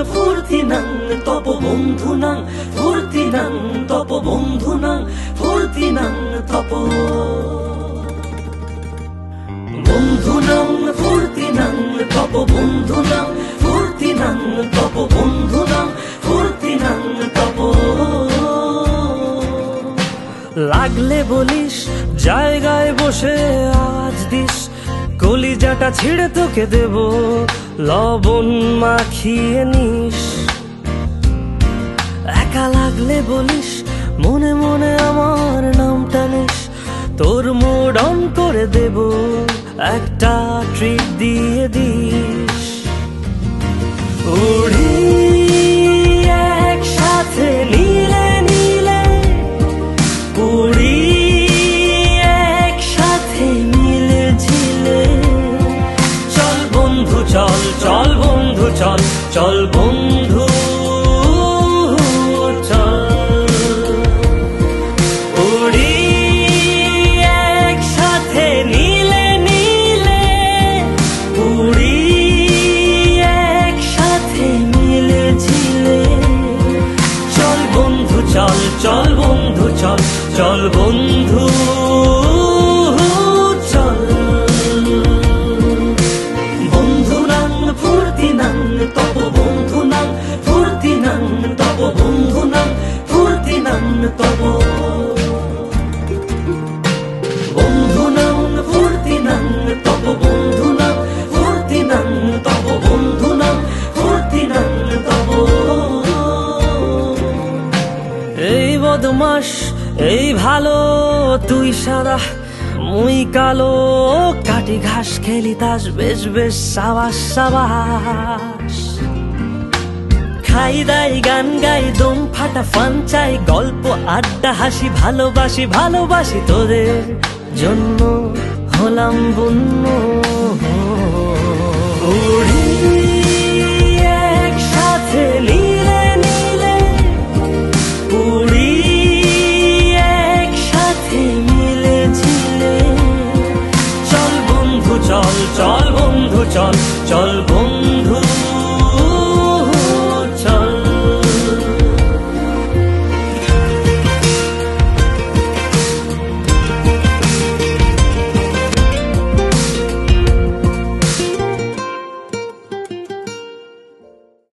ফুর্তিনাং তপ বন্ধুনাং ফুর্তিনাং তপ বন্ধুনাং ফুর্তিনাং তপ বন্ধুনাং ফুর্তিনাং তপ বন্ধুনাং ফুর্তিনাং তপ বন্ধুনাং ফুর্তিনাং তপ লাগলে বলিস জায়গায় বসে আওয়াজ দিস কলিজাটা ছিঁড়ে তোকে দেব লবণ মাখিয়ে নিস একা লাগলে বলিস মনে মনে আমার নামটা নিস তোর মুড অন করে দেব একটা ট্রিট দিয়ে দিস উড়ি একসাথে নীলে নীলে উড়ি একসাথে মিলে ঝিলে চল বন্ধু চল চল বন্ধু চল চল বন্ধু চল চল বন্ধু চল চল বন্ধু চল বন্ধুনাং ফুর্তিনাং তপ বন্ধুনাং ফুর্তিনাং তপ বন্ধুনাং ফুর্তিনাং তপ বন্ধুনাং ফুর্তিনাং তপ বন্ধুনাং ফুর্তিনাং তপ বন্ধুনাং ফুর্তিনাং তপ এই বদমাস এই ভালো তুই সাদা মুই কালো কাটি ঘাস খেলি তাস বেশ বেশ সাবাস সাবাস খাই দাই গান গাই দম ফাটা ফান চাই গল্প আড্ডা হাসি ভালোবাসি ভালোবাসি তোদের জন্য হলাম বন্য উড়ি একসাথে নীলে নীলে উড়ি একসাথে মিলে ঝিলে চল বন্ধু চল চল বন্ধু চল চল বন্ধু